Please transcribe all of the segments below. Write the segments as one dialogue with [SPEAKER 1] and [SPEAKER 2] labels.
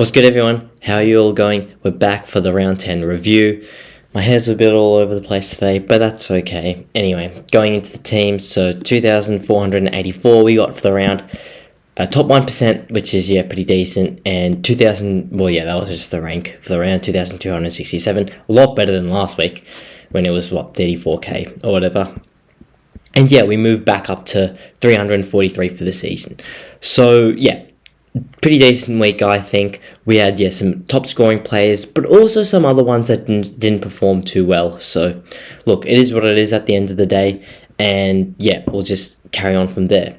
[SPEAKER 1] What's good, everyone? How are you all going? We're back for the round 10 review. My hair's a bit all over the place today, but that's okay. Anyway, going into the team, so 2,484 we got for the round. Top 1%, which is, pretty decent, and 2,000, that was just the rank for the round, 2,267. A lot better than last week, when it was, 34k or whatever. And we moved back up to 343 for the season. So, pretty decent week, I think. We had, some top scoring players, but also some other ones that didn't perform too well. So, look, it is what it is at the end of the day. And, we'll just carry on from there.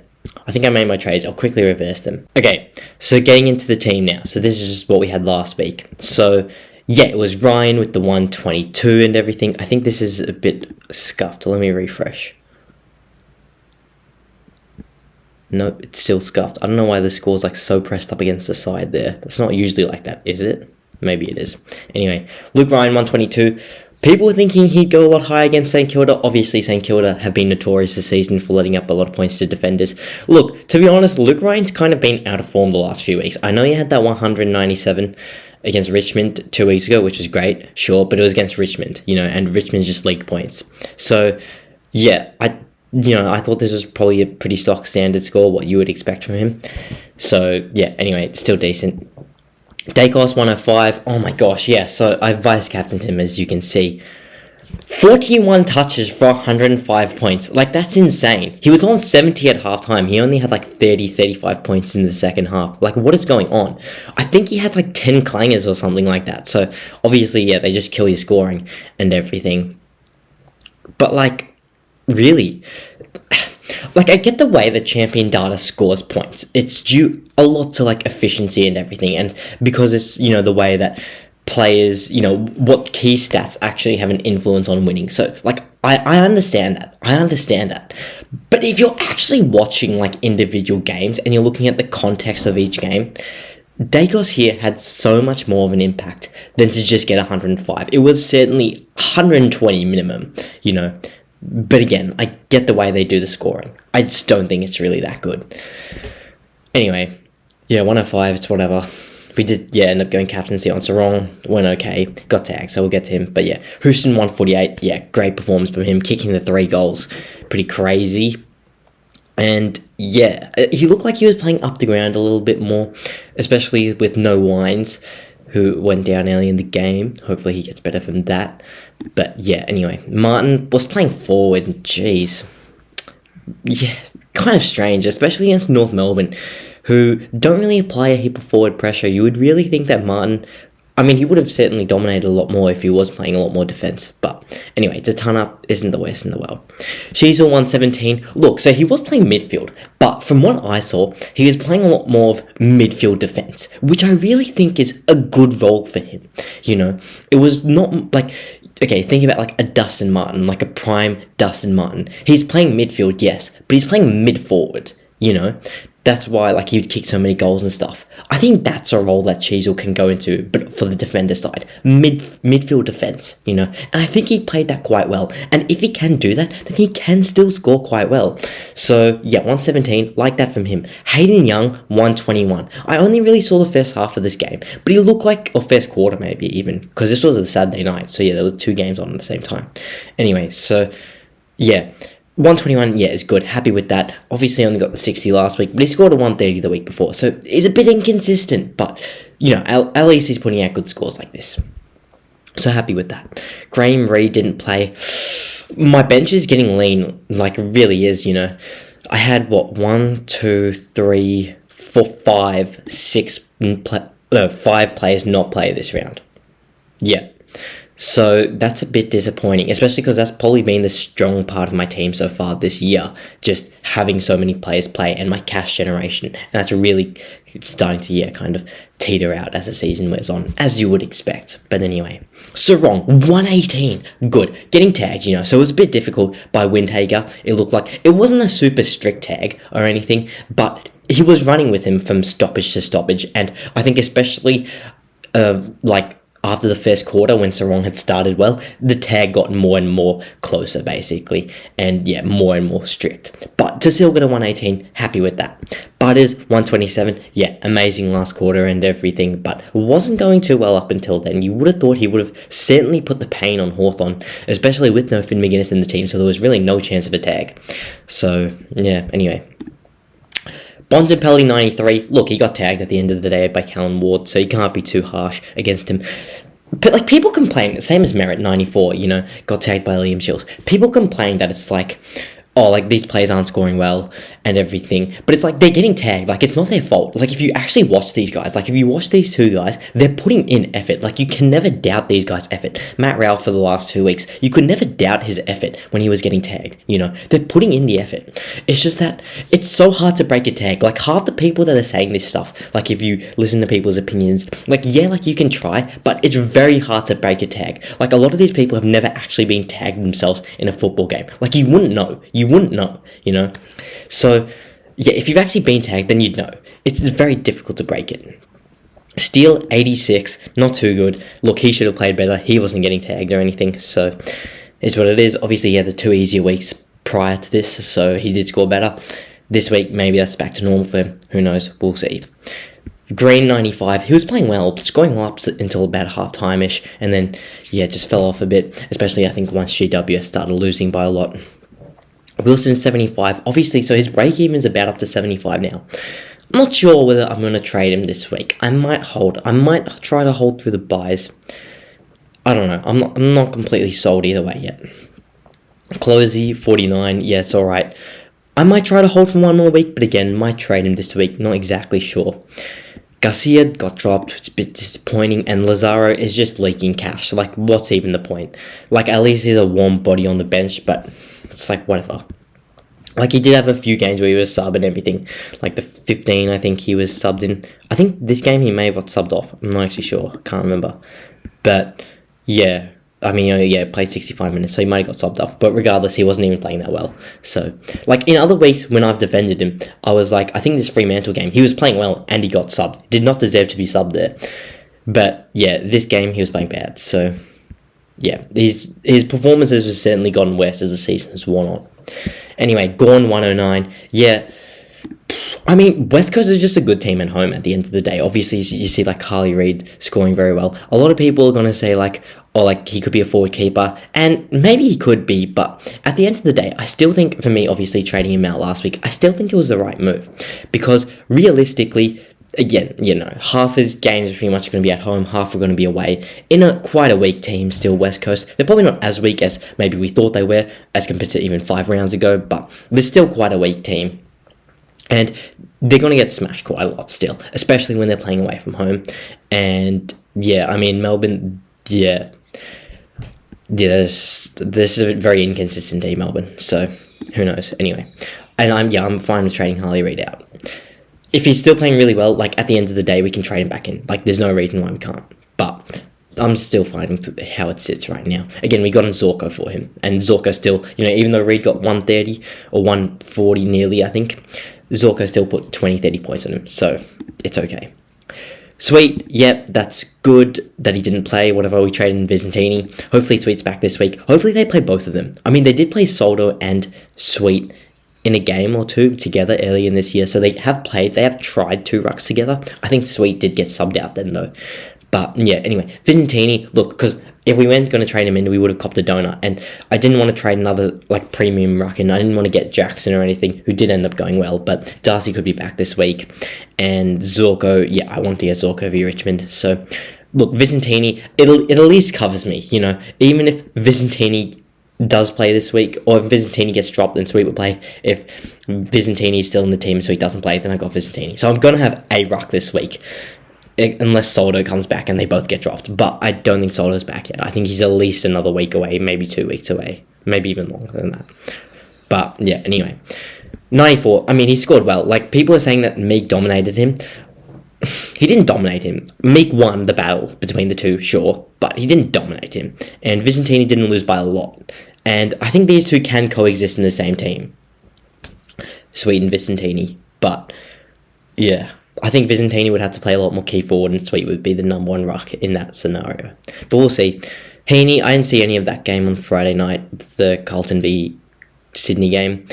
[SPEAKER 1] I think I made my trades. I'll quickly reverse them. Okay, so getting into the team now. So this is just what we had last week. So, it was Ryan with the 122 and everything. I think this is a bit scuffed. Let me refresh. Nope, it's still scuffed. I don't know why the score's so pressed up against the side there. It's not usually like that, is it? Maybe it is. Anyway, Luke Ryan, 122. People were thinking he'd go a lot higher against St Kilda. Obviously, St Kilda have been notorious this season for letting up a lot of points to defenders. Look, to be honest, Luke Ryan's kind of been out of form the last few weeks. I know he had that 197 against Richmond 2 weeks ago, which was great, sure, but it was against Richmond, and Richmond's just league points. So, I thought this was probably a pretty stock standard score, what you would expect from him. So, anyway, it's still decent. Dacos, 105. Oh my gosh, so I vice-captained him, as you can see. 41 touches for 105 points. That's insane. He was on 70 at halftime. He only had 30, 35 points in the second half. What is going on? I think he had 10 clangers or something like that. So, obviously, they just kill your scoring and everything. But, really, I get the way that champion data scores points. It's due a lot to efficiency and everything, and because it's the way that players, what key stats actually have an influence on winning. So I understand that. But if you're actually watching individual games and you're looking at the context of each game, Dacos here had so much more of an impact than to just get 105. It was certainly 120 minimum, But again, I get the way they do the scoring. I just don't think it's really that good. Anyway, 105, it's whatever. We did, end up going captaincy on Sarong. Went okay. Got tagged, so we'll get to him. But Houston, 148. Great performance from him. Kicking the 3 goals. Pretty crazy. And he looked like he was playing up the ground a little bit more. Especially with no Wines, who went down early in the game. Hopefully he gets better from that. But anyway, Martin was playing forward. Jeez. Kind of strange, especially against North Melbourne, who don't really apply a heap of forward pressure. You would really think that Martin, he would have certainly dominated a lot more if he was playing a lot more defence. But anyway, to ton up isn't the worst in the world. Sheezel, 117. Look, so he was playing midfield, but from what I saw, he was playing a lot more of midfield defence, which I really think is a good role for him. It was not okay, think about a Dustin Martin, a prime Dustin Martin. He's playing midfield, yes, but he's playing mid-forward, That's why, he would kick so many goals and stuff. I think that's a role that Cheezel can go into, but for the defender side. Midfield defence, And I think he played that quite well. And if he can do that, then he can still score quite well. So, 117, like that from him. Hayden Young, 121. I only really saw the first half of this game, but he looked or first quarter maybe even, because this was a Saturday night. So, there were 2 games on at the same time. Anyway, so, 121, is good. Happy with that. Obviously, only got the 60 last week, but he scored a 130 the week before. So, it's a bit inconsistent, but, at least he's putting out good scores like this. So, happy with that. Graham Reid didn't play. My bench is getting lean, it really is, I had, 1, 2, 3, 4, 5, 6, 5 players not play this round. So that's a bit disappointing, especially because that's probably been the strong part of my team so far this year, just having so many players play and my cash generation. And that's really starting to, kind of teeter out as the season wears on, as you would expect. But anyway, Sarong, 118, good. Getting tagged, so it was a bit difficult by Windhager. It looked like it wasn't a super strict tag or anything, but he was running with him from stoppage to stoppage. And I think especially, after the first quarter, when Sarong had started well, the tag got more and more closer, basically. And yeah, more and more strict. But to still get a 118, happy with that. Butters, 127, yeah, amazing last quarter and everything, but wasn't going too well up until then. You would have thought he would have certainly put the pain on Hawthorn, especially with no Finn McGuinness in the team, so there was really no chance of a tag. So, yeah, anyway. Bontempelli 93, look, he got tagged at the end of the day by Callan Ward, so you can't be too harsh against him. But, like, people complain, same as Merritt 94, you know, got tagged by Liam Shields. People complain that it's like, oh, like, these players aren't scoring well and everything. But it's like, they're getting tagged. Like, it's not their fault. Like, if you actually watch these guys, like, if you watch these two guys, they're putting in effort. Like, you can never doubt these guys' effort. Matt Rowell for the last 2 weeks, you could never doubt his effort when he was getting tagged, you know? They're putting in the effort. It's just that it's so hard to break a tag. Like, half the people that are saying this stuff, like, if you listen to people's opinions, like, yeah, like, you can try, but it's very hard to break a tag. Like, a lot of these people have never actually been tagged themselves in a football game. Like, you wouldn't know. You wouldn't know, you know? So, yeah, if you've actually been tagged, then you'd know. It's very difficult to break it. Steele, 86, not too good. Look, he should have played better. He wasn't getting tagged or anything, so it's what it is. Obviously, he had the 2 easier weeks prior to this, so he did score better. This week, maybe that's back to normal for him. Who knows? We'll see. Green, 95. He was playing well, scoring well up until about half-time-ish, and then, yeah, just fell off a bit, especially, I think, once GW started losing by a lot. Wilson, 75. Obviously, so his break-even is about up to 75 now. I'm not sure whether I'm going to trade him this week. I might hold. I might try to hold through the buys. I don't know. I'm not completely sold either way yet. Closey, 49. Yeah, it's alright. I might try to hold for one more week, but again, might trade him this week. Not exactly sure. Garcia got dropped, it's a bit disappointing, and Lazaro is just leaking cash. Like, what's even the point? Like, at least he's a warm body on the bench, but it's like, whatever. Like, he did have a few games where he was sub and everything. Like, the 15, I think he was subbed in. I think this game he may have got subbed off. I'm not actually sure. I can't remember. But, yeah. I mean, yeah, played 65 minutes, so he might have got subbed off. But regardless, he wasn't even playing that well. So, like, in other weeks, when I've defended him, I was like, I think this Fremantle game, he was playing well, and he got subbed. Did not deserve to be subbed there. But, yeah, this game, he was playing bad. So, yeah, his performances have certainly gotten worse as the season has worn on. Anyway, Gorn, 109. Yeah, I mean, West Coast is just a good team at home at the end of the day. Obviously, you see, like, Harley Reid scoring very well. A lot of people are going to say, like, oh, like, he could be a forward keeper. And maybe he could be, but at the end of the day, I still think, for me, obviously, trading him out last week, I still think it was the right move. Because, realistically, again, you know, half his games are pretty much going to be at home, half are going to be away. In a quite a weak team still, West Coast. They're probably not as weak as maybe we thought they were, as compared to even 5 rounds ago, but they're still quite a weak team. And they're going to get smashed quite a lot still, especially when they're playing away from home. And, yeah, I mean, Melbourne, yeah, this is a very inconsistent team, Melbourne, so who knows. Anyway, and I'm fine with trading Harley Reid out. If he's still playing really well, like, at the end of the day, we can trade him back in. Like, there's no reason why we can't. But I'm still fine with how it sits right now. Again, we got in Zorko for him. And Zorko still, you know, even though Reid got 130 or 140 nearly, I think, Zorko still put 20, 30 points on him. So, it's okay. Sweet, yep, that's good that he didn't play, whatever, we traded in Visentini. Hopefully Sweet's back this week. Hopefully they play both of them. I mean, they did play Soldo and Sweet in a game or two together early in this year, so they have tried 2 rucks together. I think Sweet did get subbed out then, though. But, yeah, anyway, Visentini, look, because if we weren't going to trade him in, we would have copped a donut, and I didn't want to trade another, like, premium ruck in. I didn't want to get Jackson or anything, who did end up going well, but Darcy could be back this week, and Zorko, yeah, I want to get Zorko v Richmond, so, look, Visentini, it at least covers me, you know, even if Visentini does play this week, or if Visentini gets dropped, then Sweet will play. If Visentini is still in the team, so he doesn't play, then I got Visentini. So I'm going to have a ruck this week, unless Soldo comes back and they both get dropped. But I don't think Soldo's back yet. I think he's at least another week away, maybe 2 weeks away, maybe even longer than that. But yeah, anyway, 94. I mean, he scored well. Like, people are saying that Meek dominated him. He didn't dominate him. Meek won the battle between the two, sure, but he didn't dominate him. And Visentini didn't lose by a lot. And I think these two can coexist in the same team. Sweet and Visentini. But, yeah. I think Vizentini would have to play a lot more key forward, and Sweet would be the number one ruck in that scenario. But we'll see. Heaney, I didn't see any of that game on Friday night, the Carlton v Sydney game.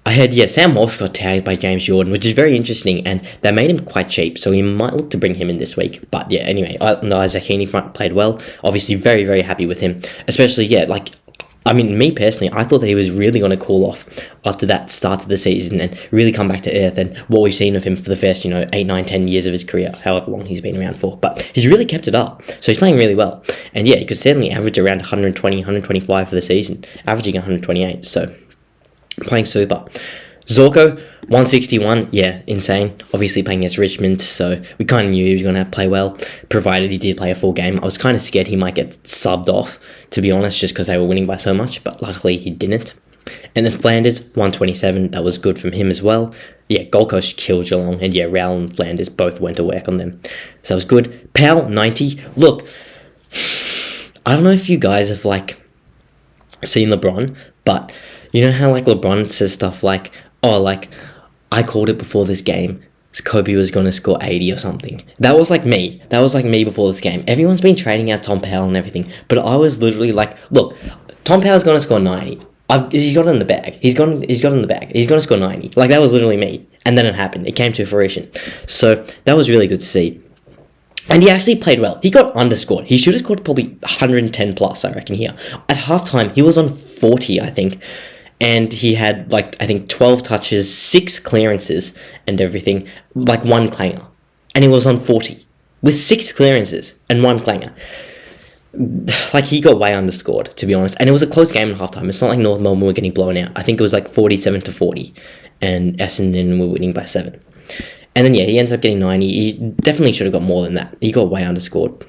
[SPEAKER 1] I heard, Sam Walsh got tagged by James Jordan, which is very interesting, and they made him quite cheap, so we might look to bring him in this week. But yeah, anyway, the Isaac Heaney front played well. Obviously, very, very happy with him. Especially, me personally, I thought that he was really going to cool off after that start of the season and really come back to earth, and what we've seen of him for the first, 8, 9, 10 years of his career, however long he's been around for. But he's really kept it up, so he's playing really well. And yeah, he could certainly average around 120, 125 for the season, averaging 128, so playing super. Zorko, 161, insane. Obviously playing against Richmond, so we kind of knew he was going to play well, provided he did play a full game. I was kind of scared he might get subbed off, to be honest, just because they were winning by so much, but luckily he didn't. And then Flanders, 127, that was good from him as well. Yeah, Gold Coast killed Geelong, and Rowell and Flanders both went to work on them. So that was good. Powell, 90. Look, I don't know if you guys have, seen LeBron, but you know how, LeBron says stuff like, I called it before this game, Kobe was going to score 80 or something. That was me. That was me before this game. Everyone's been trading out Tom Powell and everything, but I was literally look, Tom Powell's going to score 90. He's got it in the bag. He's got in the bag. He's going to score 90. That was literally me. And then it happened. It came to fruition. So that was really good to see. And he actually played well. He got underscored. He should have scored probably 110 plus, I reckon, here. At halftime, he was on 40, I think. And he had, I think 12 touches, 6 clearances and everything, 1 clanger. And he was on 40 with 6 clearances and 1 clanger. He got way underscored, to be honest. And it was a close game at halftime. It's not like North Melbourne were getting blown out. I think it was 47-40. And Essendon were winning by 7. And then, he ends up getting 90. He definitely should have got more than that. He got way underscored.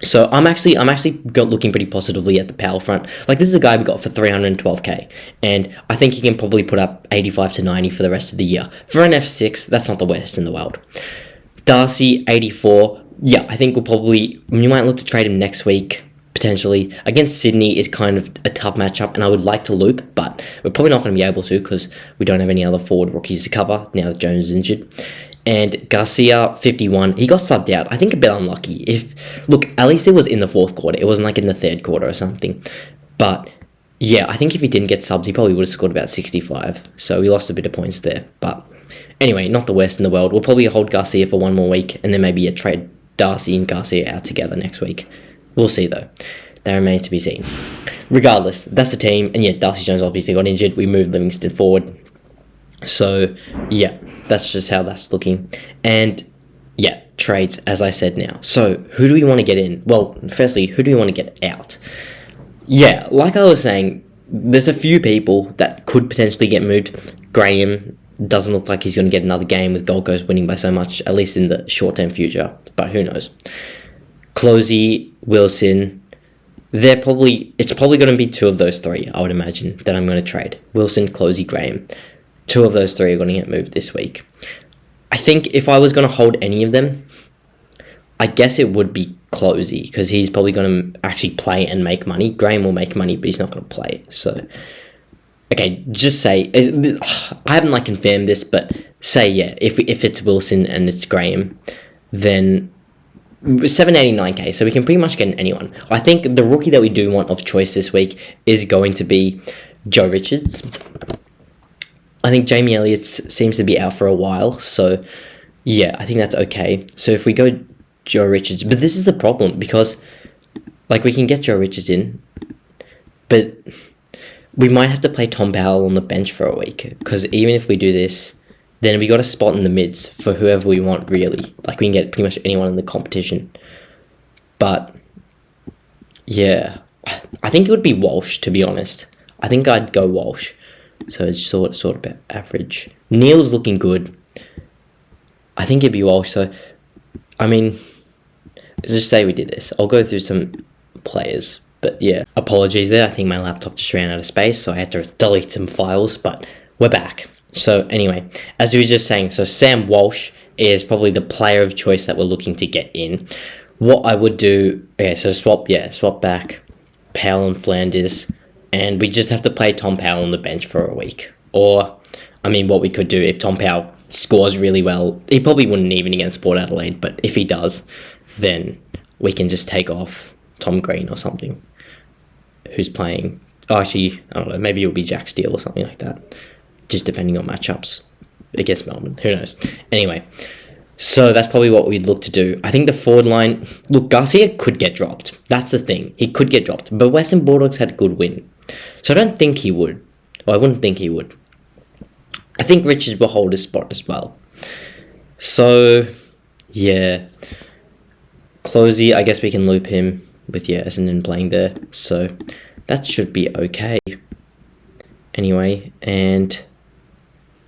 [SPEAKER 1] So I'm actually looking pretty positively at the Powell front. This is a guy we got for 312k, and I think he can probably put up 85 to 90 for the rest of the year. For an F6, that's not the worst in the world. Darcy, 84. Yeah, I think we might look to trade him next week, potentially. Against Sydney is kind of a tough matchup, and I would like to loop, but we're probably not going to be able to because we don't have any other forward rookies to cover now that Jones is injured. And Garcia, 51, he got subbed out. I think a bit unlucky. At least it was in the fourth quarter. It wasn't in the third quarter or something. But, I think if he didn't get subbed, he probably would have scored about 65. So we lost a bit of points there. But anyway, not the worst in the world. We'll probably hold Garcia for one more week, and then maybe trade Darcy and Garcia out together next week. We'll see, though. They remain to be seen. Regardless, that's the team. And Darcy Jones obviously got injured. We moved Livingston forward. So, that's just how that's looking. And, trades, as I said now. So, who do we want to get in? Well, firstly, who do we want to get out? Like I was saying, there's a few people that could potentially get moved. Graham doesn't look like he's going to get another game with Gold Coast winning by so much, at least in the short-term future. But who knows? Closey, Wilson, it's probably going to be 2 of those 3, I would imagine, that I'm going to trade. Wilson, Closey, Graham. 2 of those 3 are going to get moved this week. I think if I was going to hold any of them, I guess it would be Closey, because he's probably going to actually play and make money. Graham will make money, but he's not going to play. So, okay, just say, I haven't confirmed this, but say, if it's Wilson and it's Graham, then 789k, so we can pretty much get anyone. I think the rookie that we do want of choice this week is going to be Joe Richards. I think Jamie Elliott seems to be out for a while, so I think that's okay. So if we go Joe Richards, but this is the problem, because we can get Joe Richards in, but we might have to play Tom Powell on the bench for a week, because even if we do this, then we got a spot in the mids for whoever we want, really. We can get pretty much anyone in the competition. But I think it would be Walsh, to be honest. I think I'd go Walsh. So it's sort of about average. Neil's looking good. I think it'd be Walsh. So, let's just say we did this. I'll go through some players. But apologies there. I think my laptop just ran out of space, so I had to delete some files. But we're back. So anyway, as we were just saying, so Sam Walsh is probably the player of choice that we're looking to get in. What I would do, so swap back Powell and Flanders. And we just have to play Tom Powell on the bench for a week. Or, what we could do if Tom Powell scores really well, he probably wouldn't even against Port Adelaide, but if he does, then we can just take off Tom Green or something, who's playing. Oh, actually, I don't know, maybe it'll be Jack Steele or something like that, just depending on matchups against Melbourne. Who knows? Anyway, so that's probably what we'd look to do. I think the forward line, look, Garcia could get dropped. That's the thing. He could get dropped. But Western Bulldogs had a good win. So I don't think he would. Or I wouldn't think he would. I think Richards will hold his spot as well. So, yeah. Closey, I guess we can loop him with, Essendon playing there. So that should be okay. Anyway, and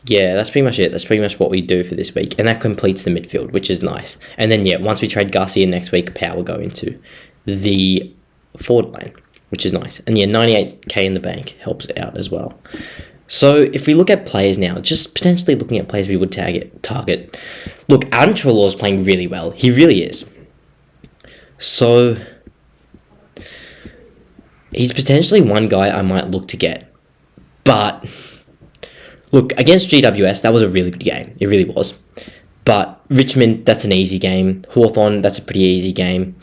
[SPEAKER 1] yeah, that's pretty much it. That's pretty much what we do for this week. And that completes the midfield, which is nice. And then, once we trade Garcia next week, Power will go into the forward line, which is nice. And 98k in the bank helps out as well. So if we look at players now, just potentially looking at players we would target. Look, Adam Treloar's playing really well. He really is. So he's potentially one guy I might look to get. But look, against GWS, that was a really good game. It really was. But Richmond, that's an easy game. Hawthorn, that's a pretty easy game.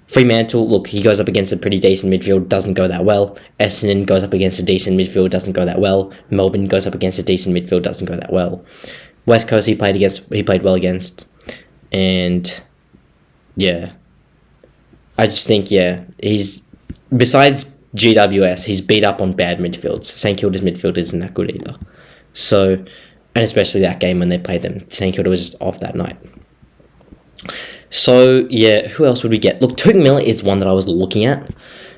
[SPEAKER 1] Fremantle, look, he goes up against a pretty decent midfield, doesn't go that well. Essendon goes up against a decent midfield, doesn't go that well. Melbourne goes up against a decent midfield, doesn't go that well. West Coast, he played well against. And, I just think, he's, besides GWS, he's beat up on bad midfields. St Kilda's midfield isn't that good either. So, and especially that game when they played them. St Kilda was just off that night. So, who else would we get? Look, Touk Miller is one that I was looking at,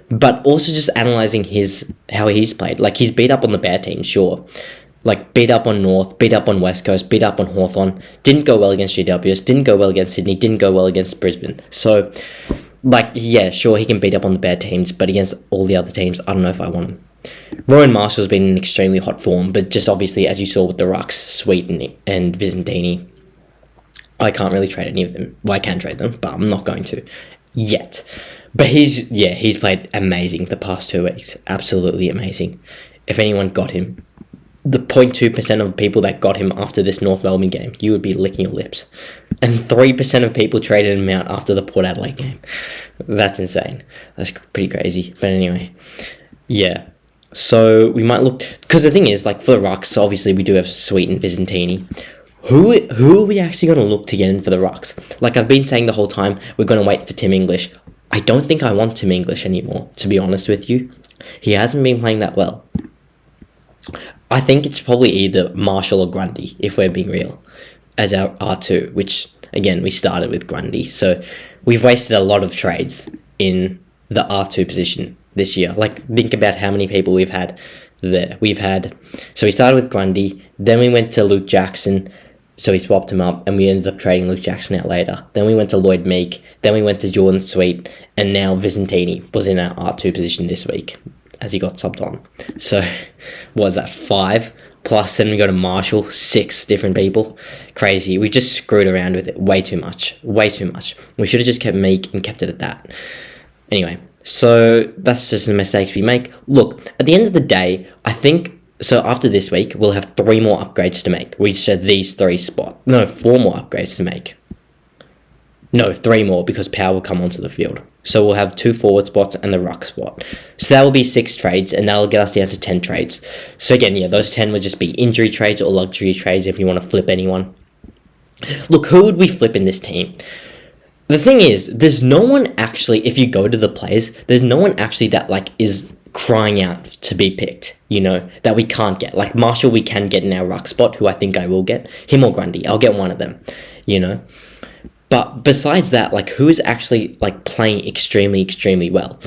[SPEAKER 1] but also just analysing how he's played. Like, he's beat up on the bad teams, sure. Like, beat up on North, beat up on West Coast, beat up on Hawthorn. Didn't go well against GWS, didn't go well against Sydney, didn't go well against Brisbane. So, sure, he can beat up on the bad teams, but against all the other teams, I don't know if I want him. Rowan Marshall's been in extremely hot form, but just obviously, as you saw with the Rucks, Sweet and Visentini, I can't really trade any of them. Well, I can trade them, but I'm not going to yet. But he's played amazing the past 2 weeks. Absolutely amazing. If anyone got him, the 0.2% of people that got him after this North Melbourne game, you would be licking your lips. And 3% of people traded him out after the Port Adelaide game. That's insane. That's pretty crazy. But anyway, so we might look, because the thing is, like, for the Rucks, obviously we do have Sweet and Visentini. Who are we actually going to look to get in for the Rucks? Like, I've been saying the whole time, we're going to wait for Tim English. I don't think I want Tim English anymore, to be honest with you. He hasn't been playing that well. I think it's probably either Marshall or Grundy, if we're being real, as our R2, which, again, we started with Grundy. So we've wasted a lot of trades in the R2 position this year. Like, think about how many people we've had there. So we started with Grundy, then we went to Luke Jackson, so we swapped him up, and we ended up trading Luke Jackson out later. Then we went to Lloyd Meek, then we went to Jordan Sweet, and now Visentini was in our R2 position this week, as he got subbed on. So, what was that, 5? Plus, then we go to Marshall, 6 different people. Crazy. We just screwed around with it way too much. We should have just kept Meek and kept it at that. Anyway, so that's just the mistakes we make. Look, at the end of the day, I think, so after this week, we'll have 3 more upgrades to make. We just had these 3 spots. No, 4 more upgrades to make. No, 3 more, because Power will come onto the field. So we'll have 2 forward spots and the ruck spot. So that will be 6 trades, and that'll get us down to 10 trades. So again, those 10 would just be injury trades or luxury trades if you want to flip anyone. Look, who would we flip in this team? The thing is, there's no one actually, if you go to the players, there's no one actually that, is crying out to be picked, that we can't get. Like, Marshall we can get in our ruck spot, who I think I will get. Him or Grundy, I'll get one of them, But besides that, who is actually, playing extremely, extremely well?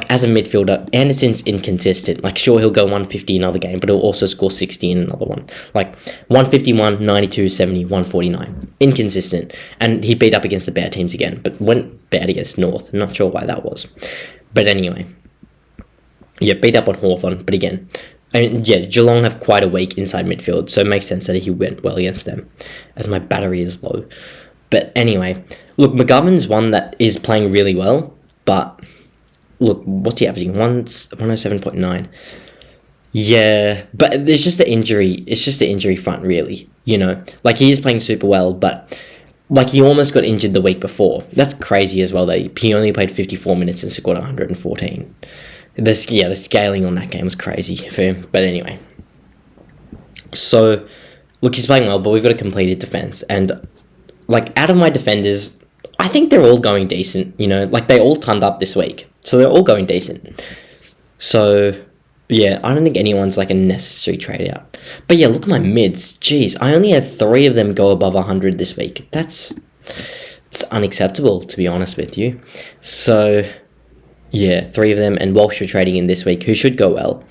[SPEAKER 1] As a midfielder, Anderson's inconsistent. Sure, he'll go 150 another game, but he'll also score 60 in another one. 151, 92, 70, 149. Inconsistent. And he beat up against the bad teams again, but went bad against North. I'm not sure why that was. But anyway. Beat up on Hawthorn, but again. Geelong have quite a weak inside midfield, so it makes sense that he went well against them, as my battery is low. But anyway, look, McGovern's one that is playing really well, but look, what's he averaging? 107.9. Yeah, but there's just the injury. It's just the injury front, really. You know, like he is playing super well, but like he almost got injured the week before. That's crazy as well. That he only played 54 minutes and scored 114. The scaling on that game was crazy for him. But anyway, so look, he's playing well, but we've got a completed defense, and like out of my defenders, I think they're all going decent. You know, like they all turned up this week, so they're all going decent. So yeah, I don't think anyone's like a necessary trade out. But yeah, look at my mids. Jeez, I only had 3 of them go above 100 this week. It's unacceptable, to be honest with you. So yeah, 3 of them, and Walsh are trading in this week, who should go well.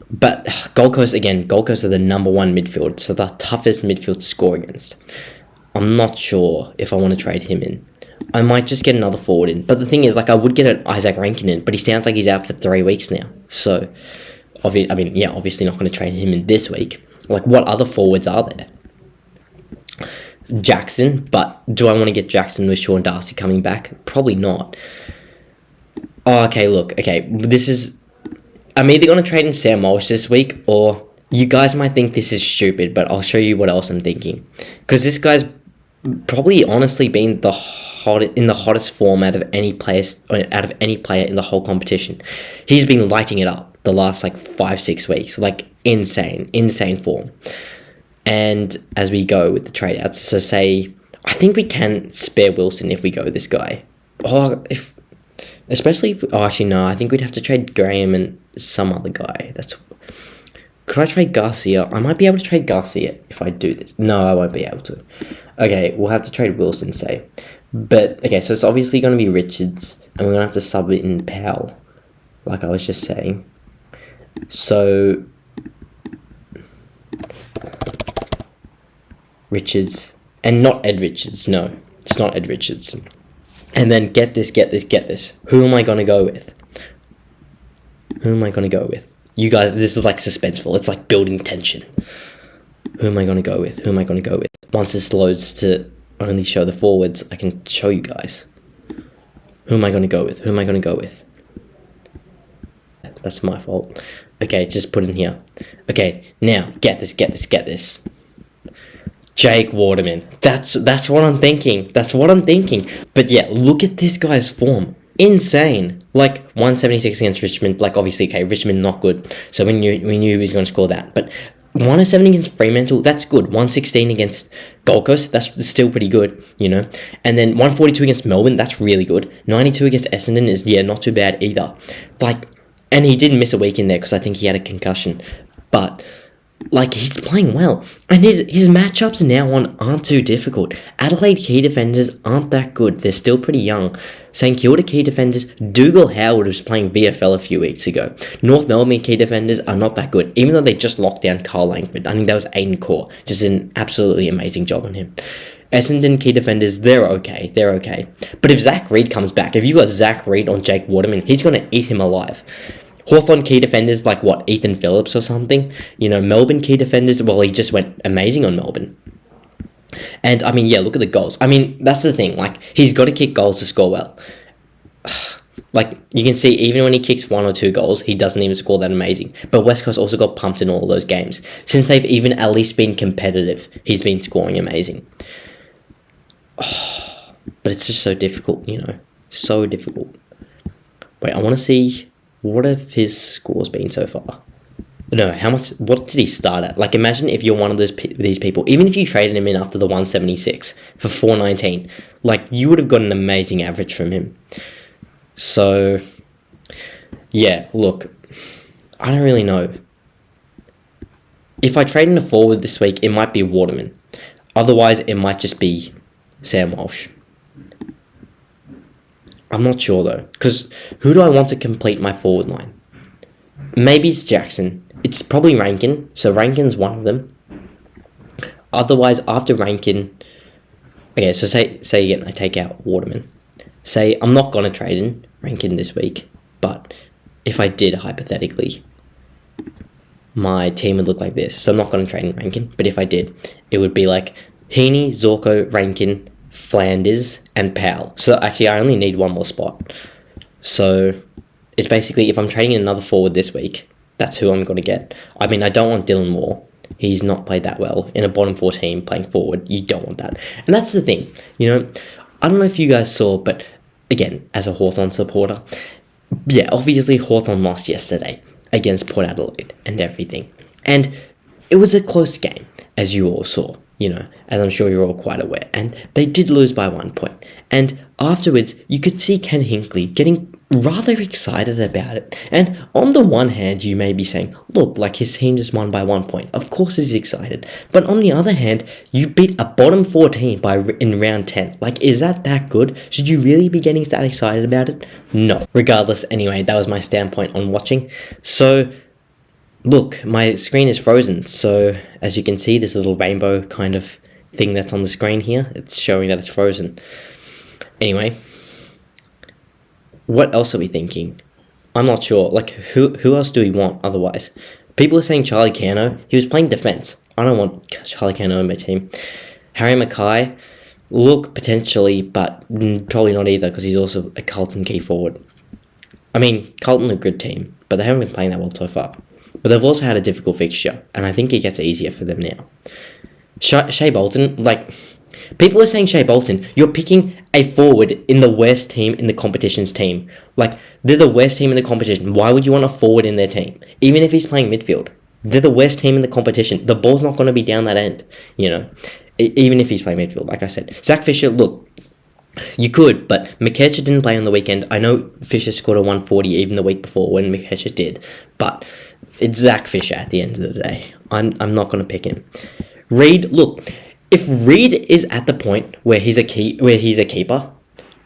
[SPEAKER 1] But Gold Coast are the number 1 midfield, so the toughest midfield to score against. I'm not sure if I want to trade him in. I might just get another forward in. But the thing is, like, I would get an Isaac Rankin in, but he sounds like he's out for 3 weeks now. So, obviously not going to trade him in this week. Like, what other forwards are there? Jackson, but do I want to get Jackson with Sean Darcy coming back? Probably not. Oh, okay, look. Okay, I'm either going to trade in Sam Walsh this week, or you guys might think this is stupid, but I'll show you what else I'm thinking. Because this guy's probably honestly been in the hottest form out of any player in the whole competition. He's been lighting it up the last like 5-6 weeks, like insane form. And as we go with the trade outs, so say I think we can spare Wilson if we go this guy. Actually no, I think we'd have to trade Graham and some other guy. Could I trade Garcia? I might be able to trade Garcia if I do this. No, I won't be able to. Okay, we'll have to trade Wilson, say. But, okay, so it's obviously going to be Richards, and we're going to have to sub it in Powell, like I was just saying. So, Richards, and not Ed Richards, no. It's not Ed Richards. And then get this. Who am I going to go with? You guys, this is like suspenseful. It's like building tension. Who am I going to go with? Once this loads to only show the forwards, I can show you guys. Who am I going to go with? That's my fault. Okay, just put in here. Okay, now, get this. Jake Waterman. That's what I'm thinking. But yeah, look at this guy's form. Insane. Like 176 against Richmond. Like obviously, okay, Richmond not good, so we knew he was going to score that. But 107 against Fremantle, that's good. 116 against Gold Coast, that's still pretty good, you know. And then 142 against Melbourne, that's really good. 92 against Essendon is not too bad either. Like, and he did miss a week in there because I think he had a concussion, but like he's playing well, and his matchups now aren't too difficult. Adelaide key defenders aren't that good; they're still pretty young. St Kilda key defenders, Dougal Howard was playing VFL a few weeks ago. North Melbourne key defenders are not that good, even though they just locked down Carl Langford. I think that was Aiden Core, just an absolutely amazing job on him. Essendon key defenders, they're okay. But if Zach Reid comes back, if you got Zach Reid on Jake Waterman, he's going to eat him alive. Hawthorn key defenders like what, Ethan Phillips or something? You know, Melbourne key defenders, well, he just went amazing on Melbourne. And, I mean, yeah, look at the goals. I mean, that's the thing. Like, he's got to kick goals to score well. Like, you can see, even when he kicks 1 or 2 goals, he doesn't even score that amazing. But West Coast also got pumped in all those games. Since they've even at least been competitive, he's been scoring amazing. But it's just so difficult, you know. So difficult. Wait, I want to see... what have his scores been so far? No, what did he start at? Like, imagine if you're one of these people, even if you traded him in after the 176 for 419, like, you would have got an amazing average from him. So, yeah, look, I don't really know. If I trade in a forward this week, it might be Waterman. Otherwise, it might just be Sam Walsh. I'm not sure though, because who do I want to complete my forward line? Maybe it's Jackson. It's probably Rankin, so Rankin's one of them. Otherwise, after Rankin... okay, so say again, I take out Waterman. Say, I'm not going to trade in Rankin this week, but if I did, hypothetically, my team would look like this. So I'm not going to trade in Rankin, but if I did, it would be like Heaney, Zorko, Rankin, Flanders, and Powell. So actually, I only need one more spot. So it's basically, if I'm trading in another forward this week, That's who I'm going to get. I mean, I don't want Dylan Moore. He's not played that well. In a bottom 4 team playing forward, you don't want that. And that's the thing. I don't know if you guys saw, but again, as a Hawthorn supporter, yeah, obviously Hawthorn lost yesterday against Port Adelaide and everything. And it was a close game, as you all saw, as I'm sure you're all quite aware. And they did lose by 1 point. And afterwards, you could see Ken Hinkley getting rather excited about it. And on the one hand, you may be saying, look, like his team just won by 1 point. Of course he's excited. But on the other hand, you beat a bottom 4 team in round 10. Like, is that good? Should you really be getting that excited about it? No. Regardless, anyway, that was my standpoint on watching. So, look, my screen is frozen. So, as you can see, this little rainbow kind of thing that's on the screen here, it's showing that it's frozen. Anyway, what else are we thinking? I'm not sure. Like, who else do we want otherwise? People are saying Charlie Cano. He was playing defense. I don't want Charlie Cano in my team. Harry Mackay, look, potentially, but probably not either because he's also a Carlton key forward. I mean, Carlton are a good team, but they haven't been playing that well so far. But they've also had a difficult fixture, and I think it gets easier for them now. Shea Bolton, like, people are saying Shea Bolton, you're picking a forward in the worst team in the competition's team. Like, they're the worst team in the competition. Why would you want a forward in their team? Even if he's playing midfield. They're the worst team in the competition. The ball's not going to be down that end, even if he's playing midfield, like I said. Zach Fisher, look, you could, but Mikecha didn't play on the weekend. I know Fisher scored a 140 even the week before when Mikecha did, but it's Zach Fisher at the end of the day. I'm not going to pick him. Reid, look, if Reid is at the point where he's a keeper,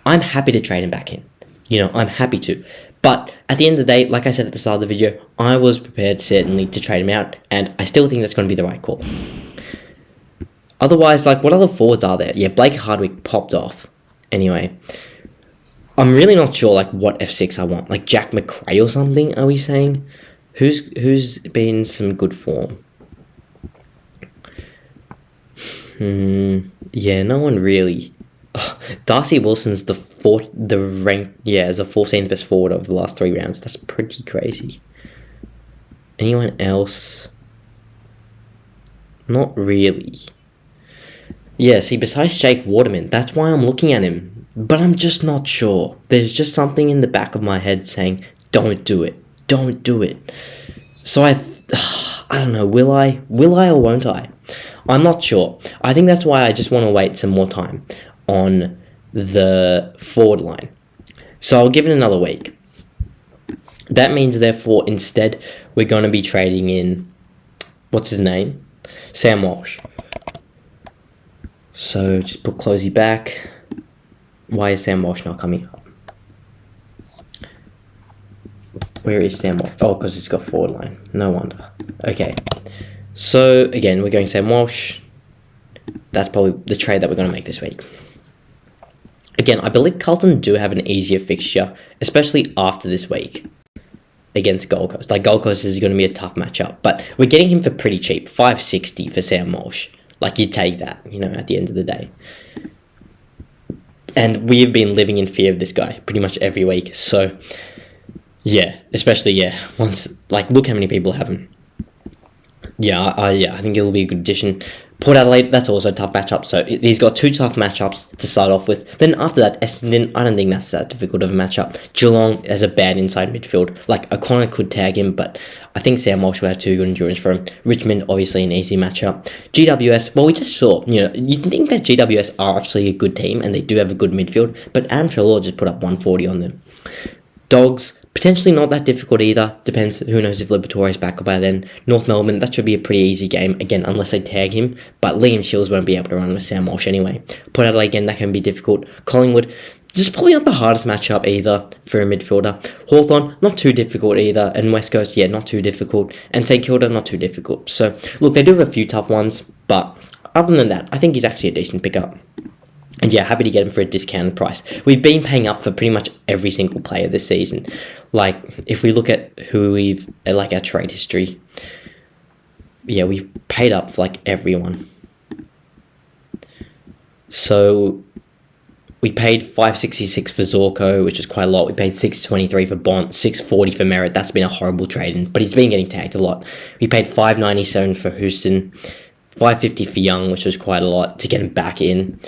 [SPEAKER 1] I'm happy to trade him back in. I'm happy to. But at the end of the day, like I said at the start of the video, I was prepared certainly to trade him out, and I still think that's going to be the right call. Otherwise, like, what other forwards are there? Yeah, Blake Hardwick popped off. Anyway, I'm really not sure, like, what F6 I want. Like, Jack McRae or something, are we saying? Who's been some good form? Yeah, no one really. Darcy Wilson's is the 14th best forward of the last 3 rounds. That's pretty crazy. Anyone else? Not really. Yeah, see, besides Jake Waterman, that's why I'm looking at him. But I'm just not sure. There's just something in the back of my head saying, don't do it. Don't do it. So I don't know, will I or won't I? I'm not sure. I think that's why I just want to wait some more time on the forward line. So I'll give it another week. That means, therefore, instead, we're going to be trading in, what's his name? Sam Walsh. So just put Closey back. Why is Sam Walsh not coming up? Where is Sam Walsh? Oh, because it's got forward line. No wonder. Okay. So, again, we're going Sam Walsh. That's probably the trade that we're going to make this week. Again, I believe Carlton do have an easier fixture, especially after this week against Gold Coast. Like, Gold Coast is going to be a tough matchup, but we're getting him for pretty cheap. $560 for Sam Walsh. Like, you take that, at the end of the day. And we have been living in fear of this guy pretty much every week. So, yeah, especially, once, like, look how many people have him. I think it'll be a good addition. Port Adelaide, that's also a tough matchup. So he's got 2 tough matchups to start off with. Then after that, Essendon, I don't think that's that difficult of a matchup. Geelong has a bad inside midfield. Like, O'Connor could tag him, but I think Sam Walsh will have 2 good endurance for him. Richmond, obviously an easy matchup. GWS, well, we just saw, you think that GWS are actually a good team, and they do have a good midfield, but Adam Treloar just put up 140 on them. Dogs, potentially not that difficult either. Depends, who knows if Liberatore's back by then. North Melbourne, that should be a pretty easy game, again, unless they tag him. But Liam Shields won't be able to run with Sam Walsh anyway. Port Adelaide, again, that can be difficult. Collingwood, just probably not the hardest matchup either for a midfielder. Hawthorn, not too difficult either. And West Coast, not too difficult. And St Kilda, not too difficult. So, look, they do have a few tough ones, but other than that, I think he's actually a decent pickup. And happy to get him for a discounted price. We've been paying up for pretty much every single player this season. Like, if we look at who we've, like, our trade history, we've paid up for, like, everyone. So, we paid 566 for Zorko, which is quite a lot. We paid 623 for Bont, 640 for Merritt. That's been a horrible trade, but he's been getting tagged a lot. We paid 597 for Houston, 550 for Young, which was quite a lot to get him back in.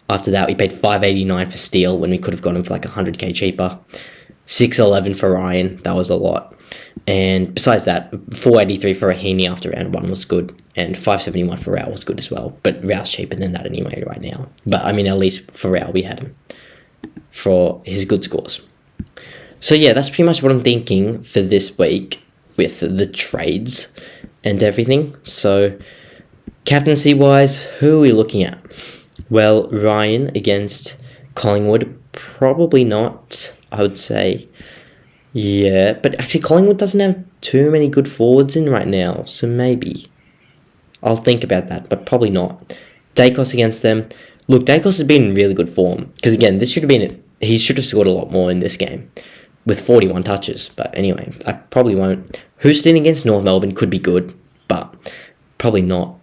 [SPEAKER 1] After that, we paid 589 for Steele when we could have got him for like 100k cheaper. 611 for Ryan, that was a lot. And besides that, 483 for Rahimi after round 1 was good. And 571 for Rao was good as well. But Rao's cheaper than that anyway right now. But I mean, at least for Rao, we had him for his good scores. So yeah, that's pretty much what I'm thinking for this week with the trades and everything. So captaincy-wise, who are we looking at? Well, Ryan against Collingwood, probably not, I would say. Yeah, but actually Collingwood doesn't have too many good forwards in right now, so maybe. I'll think about that, but probably not. Dacos against them. Look, Dacos has been in really good form, because again, he should have scored a lot more in this game, with 41 touches, but anyway, I probably won't. Houston against North Melbourne could be good, but probably not.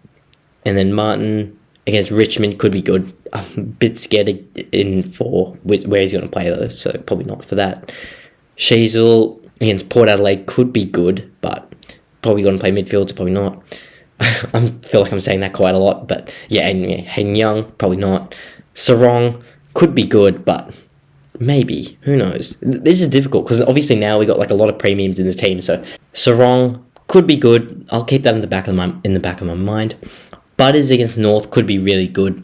[SPEAKER 1] And then Martin against Richmond could be good. I'm a bit scared for where he's going to play though, so probably not for that. Sheasel against Port Adelaide could be good, but probably going to play midfield, so probably not. I feel like I'm saying that quite a lot, but yeah, anyway, Hayden Young, probably not. Sarong could be good, but maybe, who knows? This is difficult, because obviously now we got like a lot of premiums in this team, so Sarong could be good. I'll keep that in the back of my mind. Butters against North could be really good.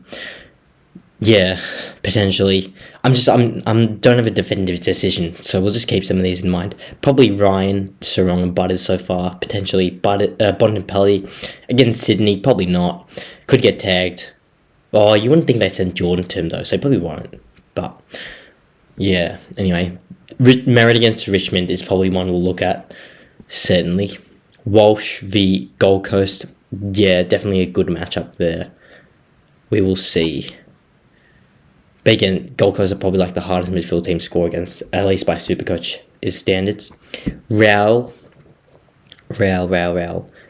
[SPEAKER 1] Yeah, potentially. I don't have a definitive decision, so we'll just keep some of these in mind. Probably Ryan, Sarong, and Butters so far. Potentially Bontempelli against Sydney, probably not. Could get tagged. Oh, you wouldn't think they sent Jordan to him though, so probably won't. But yeah, anyway, Merritt against Richmond is probably one we'll look at. Certainly. Walsh v Gold Coast. Yeah, definitely a good matchup there. We will see. But again, Gold Coast are probably like the hardest midfield team to score against, at least by Supercoach's standards. Rowell.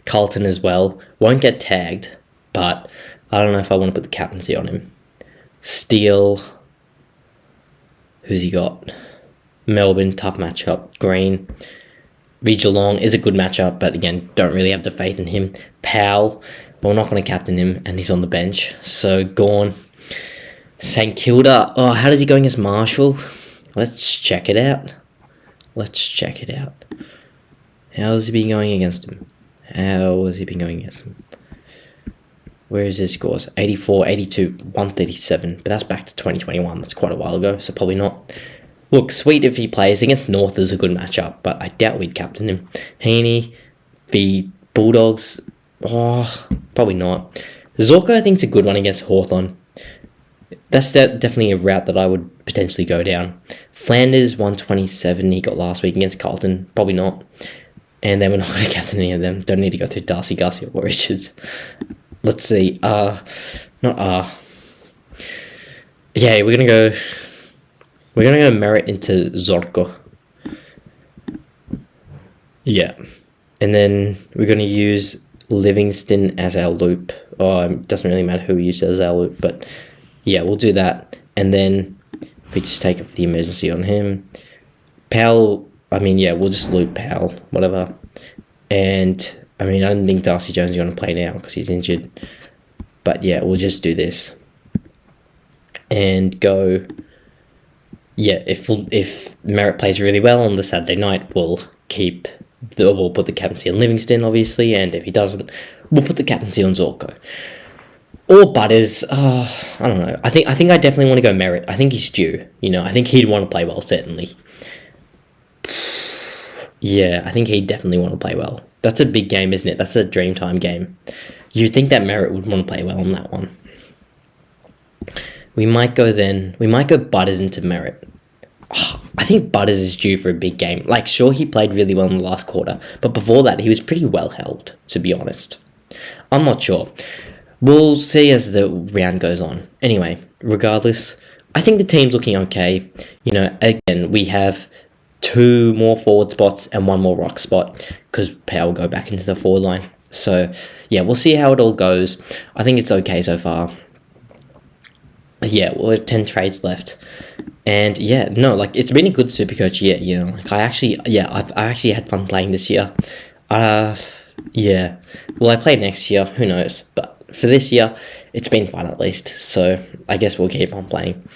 [SPEAKER 1] Carlton as well. Won't get tagged, but I don't know if I want to put the captaincy on him. Steele. Who's he got? Melbourne, tough matchup. Green. v Geelong is a good matchup, but again, don't really have the faith in him. Powell. But we're not going to captain him, and he's on the bench. So, Gawn. St Kilda. Oh, how does he go against Marshall? Let's check it out. How has he been going against him? Where is his scores? 84, 82, 137. But that's back to 2021. That's quite a while ago, so probably not. Look, sweet if he plays against North is a good matchup, but I doubt we'd captain him. Heaney v Bulldogs. Oh, probably not. Zorko, I think, is a good one against Hawthorn. That's definitely a route that I would potentially go down. Flanders, 127, he got last week against Carlton. Probably not. And then we're not going to captain any of them. Don't need to go through Darcy, Garcia, or Richards. Let's see. Yeah, we're going to go Merritt into Zorko. Yeah. And then we're going to use Livingston as our loop. Oh, it doesn't really matter who we use as our loop, but yeah, we'll do that. And then we just take up the emergency on him. Powell, we'll just loop Powell, whatever. And, I don't think Darcy Jones is going to play now because he's injured. But yeah, we'll just do this. And go, yeah, if Merritt plays really well on the Saturday night, we'll put the captaincy on Livingston, obviously. And if he doesn't, we'll put the captaincy on Zorko. Or Butters, I don't know. I think I definitely want to go Merritt. I think he's due. I think he'd want to play well, certainly. Yeah, I think he'd definitely want to play well. That's a big game, isn't it? That's a Dreamtime game. You'd think that Merritt would want to play well on that one. We might go Butters into Merritt. I think Butters is due for a big game. Like, sure, he played really well in the last quarter, but before that, he was pretty well held, to be honest. I'm not sure. We'll see as the round goes on. Anyway, regardless, I think the team's looking okay. Again, we have 2 more forward spots and 1 more rock spot because Powell will go back into the forward line. So, yeah, we'll see how it all goes. I think it's okay so far. Yeah, we have 10 trades left. And yeah, no, like it's been a good Supercoach year, you know. Like I actually had fun playing this year. Uh yeah. Will I play next year? Who knows? But for this year, it's been fun at least. So I guess we'll keep on playing.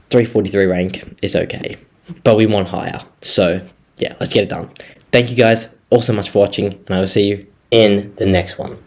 [SPEAKER 1] 343 rank is okay. But we want higher. So yeah, let's get it done. Thank you guys all so much for watching, and I will see you in the next one.